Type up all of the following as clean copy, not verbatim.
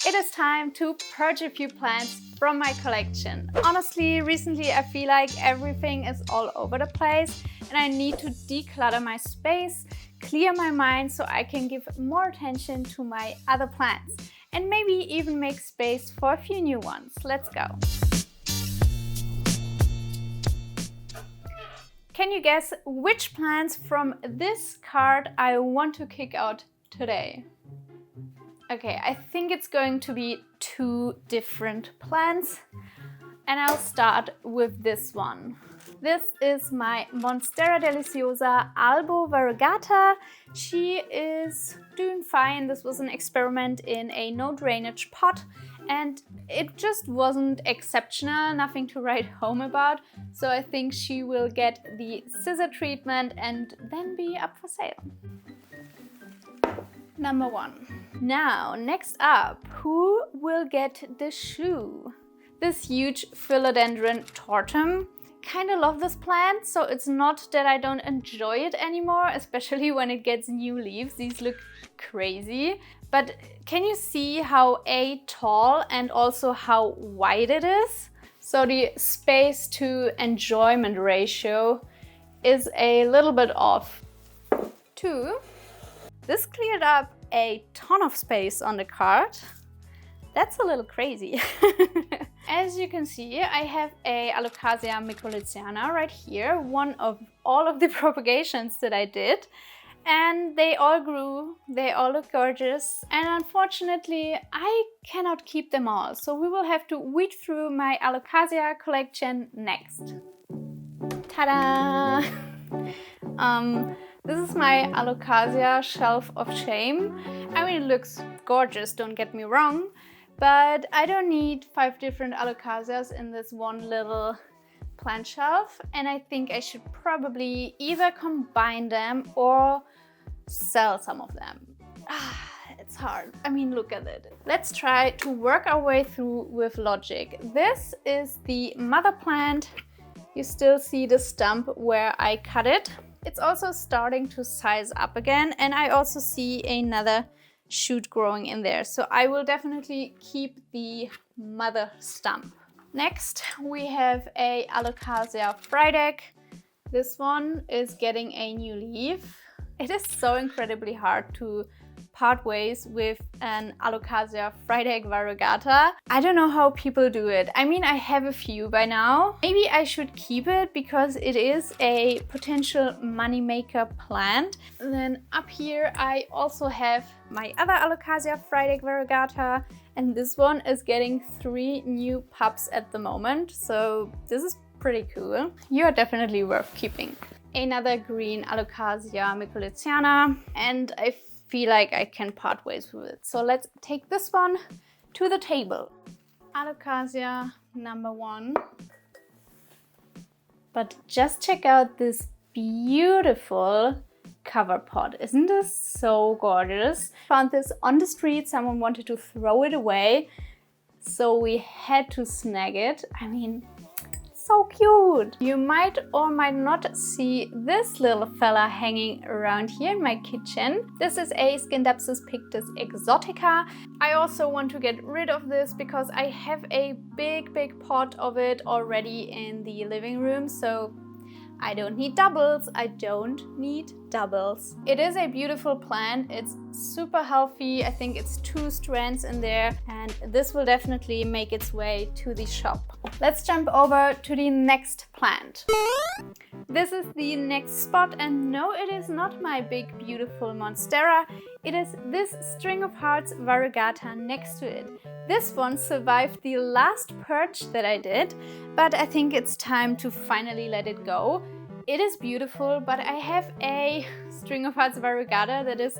It is time to purge a few plants from my collection. Honestly, recently I feel like everything is all over the place and I need to declutter my space, clear my mind so I can give more attention to my other plants and maybe even make space for a few new ones. Let's go! Can you guess which plants from this card I want to kick out today? Okay, I think it's going to be two different plants and I'll start with this one. This is my Monstera Deliciosa albo variegata. She is doing fine. This was an experiment in a no drainage pot and it just wasn't exceptional, nothing to write home about. So I think she will get the scissor treatment and then be up for sale. Number one. Now, next up, who will get the shoe? This huge Philodendron tortum. Kinda love this plant, so it's not that I don't enjoy it anymore, especially when it gets new leaves. These look crazy. But can you see how tall and also how wide it is? So the space to enjoyment ratio is a little bit off. 2. This cleared up a ton of space on the card. That's a little crazy. As you can see, I have a Alocasia microlithiana right here, one of all of the propagations that I did. And they all grew, they all look gorgeous. And unfortunately, I cannot keep them all. So we will have to weed through my Alocasia collection next. Ta-da! This is my Alocasia shelf of shame. I mean, it looks gorgeous, don't get me wrong, but I don't need 5 different Alocasias in this one little plant shelf, and I think I should probably either combine them or sell some of them. It's hard. I mean, look at it. Let's try to work our way through with logic. This is the mother plant. You still see the stump where I cut it. It's also starting to size up again, and I also see another shoot growing in there. So I will definitely keep the mother stump. Next, we have a Alocasia Friedeck. This one is getting a new leaf. It is so incredibly hard to part ways with an Alocasia Friedeck variegata. I don't know how people do it. I mean, I have a few by now. Maybe I should keep it because it is a potential moneymaker plant. And then up here I also have my other Alocasia Friedeck variegata, and this one is getting 3 new pups at the moment. So this is pretty cool. You are definitely worth keeping. Another green Alocasia microlithiana, and I feel like I can part ways with it. So let's take this one to the table. Alocasia number 1. But just check out this beautiful cover pot. Isn't this so gorgeous? Found this on the street. Someone wanted to throw it away, so we had to snag it. I mean, so cute! You might or might not see this little fella hanging around here in my kitchen. This is a Scindapsus pictus exotica. I also want to get rid of this because I have a big pot of it already in the living room, so I don't need doubles. I don't need doubles. It is a beautiful plant. It's super healthy. I think it's 2 strands in there, and this will definitely make its way to the shop. Let's jump over to the next plant. This is the next spot, and no, it is not my big beautiful Monstera. It is this string of hearts variegata next to it. This one survived the last purge that I did, but I think it's time to finally let it go. It is beautiful, but I have a string of hearts variegata that is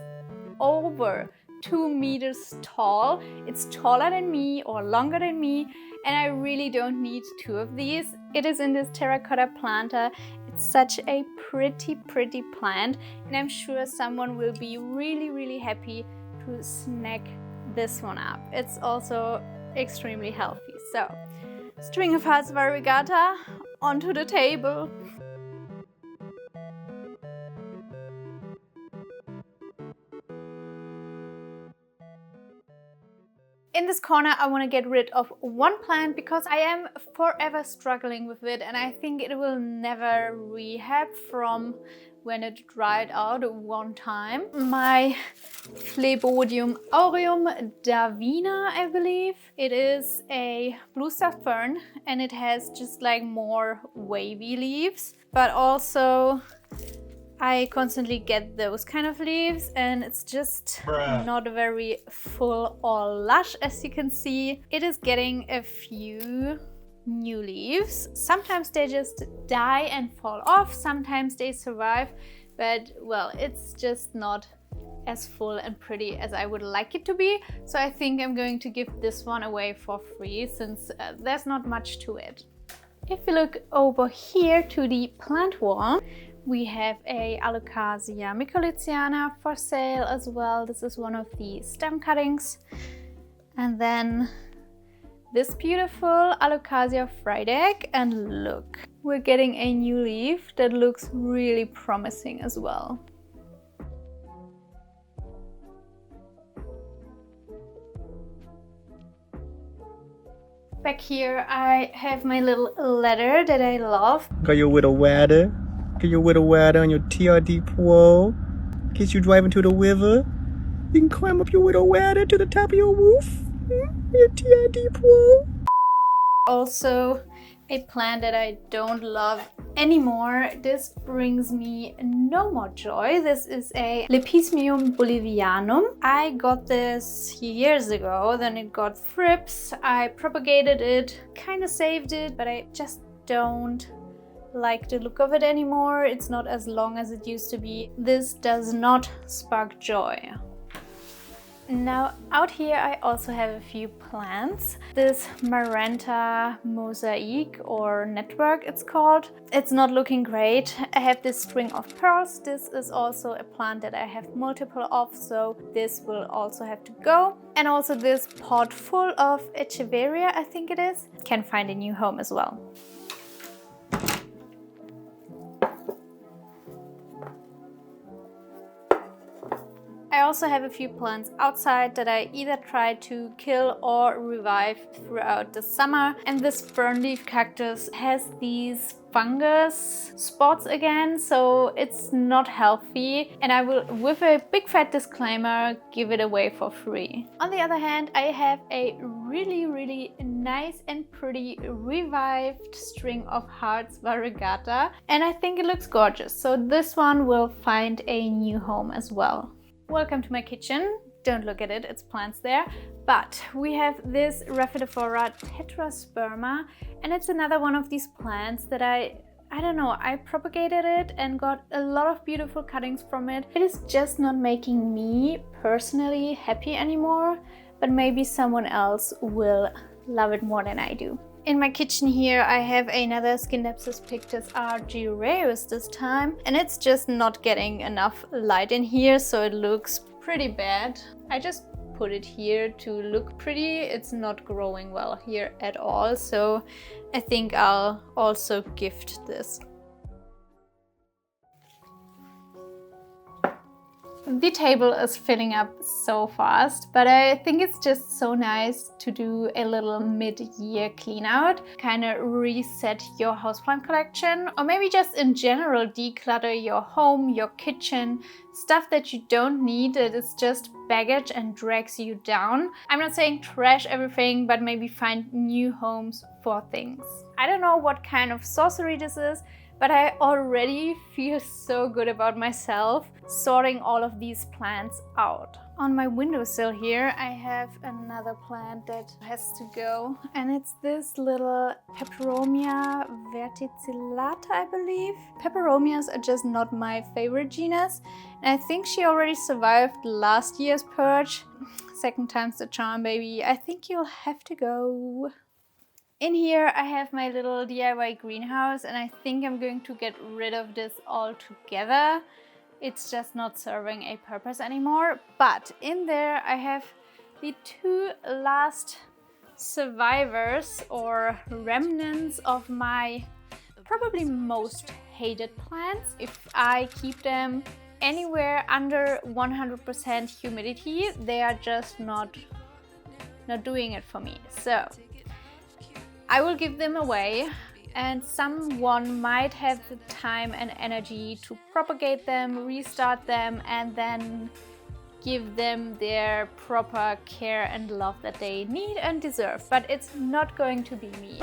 over 2 meters tall. It's taller than me or longer than me, and I really don't need 2 of these. It is in this terracotta planter. It's such a pretty plant, and I'm sure someone will be really happy to snag this one up. It's also extremely healthy. So, string of hearts variegata onto the table. In this corner, I want to get rid of one plant because I am forever struggling with it and I think it will never rehab from when it dried out one time. My Philodendron aureum davina, I believe. It is a blue stuffed fern and it has just like more wavy leaves, but also I constantly get those kind of leaves and it's just not very full or lush, as you can see. It is getting a few new leaves. Sometimes they just die and fall off, sometimes they survive, but well, it's just not as full and pretty as I would like it to be. So I think I'm going to give this one away for free since there's not much to it. If you look over here to the plant wall, we have a Alocasia mycolithiana for sale as well. This is one of the stem cuttings. And then this beautiful Alocasia fried egg, and look, we're getting a new leaf that looks really promising as well. Back here I have my little ladder that I love. Got your little ladder? Got your little ladder on your TRD Pro? In case you're driving to the river, you can climb up your little ladder to the top of your roof. Your TRD Pro. Also, a plant that I don't love anymore. This brings me no more joy. This is a Lepismium bolivianum. I got this years ago, then it got thrips. I propagated it, kind of saved it, but I just don't like the look of it anymore. It's not as long as it used to be. This does not spark joy. Now out here I also have a few plants. This Maranta mosaic or network it's called. It's not looking great. I have this string of pearls. This is also a plant that I have multiple of, so this will also have to go. And also this pot full of echeveria, I think it is, can find a new home as well. I also have a few plants outside that I either try to kill or revive throughout the summer. And this fernleaf cactus has these fungus spots again, so it's not healthy. And I will, with a big fat disclaimer, give it away for free. On the other hand, I have a really nice and pretty revived string of hearts variegata. And I think it looks gorgeous. So this one will find a new home as well. Welcome to my kitchen. Don't look at it, it's plants there. But we have this Rhaphidophora tetrasperma, and it's another one of these plants that I don't know, I propagated it and got a lot of beautiful cuttings from it. It is just not making me personally happy anymore, but maybe someone else will love it more than I do. In my kitchen here I have another Scindapsus pictus argyreus this time, and it's just not getting enough light in here, so it looks pretty bad. I just put it here to look pretty. It's not growing well here at all, so I think I'll also gift this. The table is filling up so fast, but I think it's just so nice to do a little mid-year clean out, kind of reset your houseplant collection, or maybe just in general declutter your home, your kitchen, stuff that you don't need, that is just baggage and drags you down. I'm not saying trash everything, but maybe find new homes for things. I don't know what kind of sorcery this is, but I already feel so good about myself sorting all of these plants out. On my windowsill here I have another plant that has to go, and it's this little Peperomia verticillata, I believe. Peperomias are just not my favorite genus, and I think she already survived last year's purge. Second time's the charm, baby. I think you'll have to go. In here I have my little DIY greenhouse, and I think I'm going to get rid of this altogether. It's just not serving a purpose anymore. But in there I have the two last survivors or remnants of my probably most hated plants. If I keep them anywhere under 100% humidity, they are just not not doing it for me. So I will give them away, and someone might have the time and energy to propagate them, restart them, and then give them their proper care and love that they need and deserve. But it's not going to be me.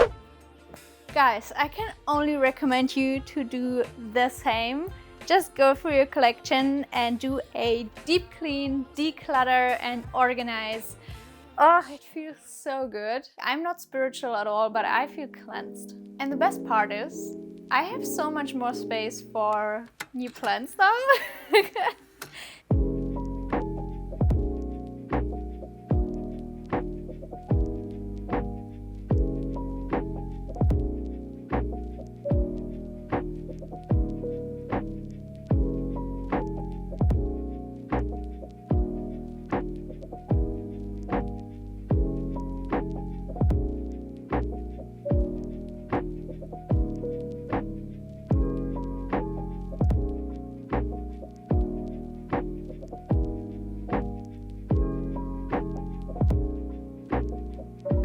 Guys, I can only recommend you to do the same. Just go through your collection and do a deep clean, declutter and organize. Oh, it feels so good. I'm not spiritual at all, but I feel cleansed. And the best part is, I have so much more space for new plants now.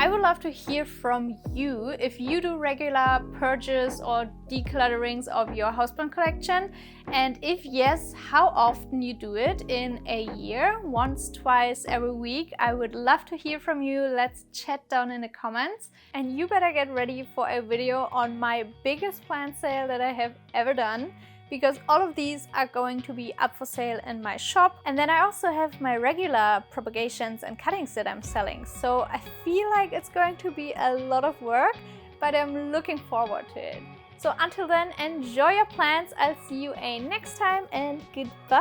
I would love to hear from you if you do regular purges or declutterings of your houseplant collection, and if yes, how often you do it in a year, once, twice, every week. I would love to hear from you. Let's chat down in the comments. And you better get ready for a video on my biggest plant sale that I have ever done, because all of these are going to be up for sale in my shop. And then I also have my regular propagations and cuttings that I'm selling. So I feel like it's going to be a lot of work, but I'm looking forward to it. So until then, enjoy your plants. I'll see you next time, and goodbye.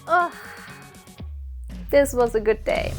Oh, this was a good day.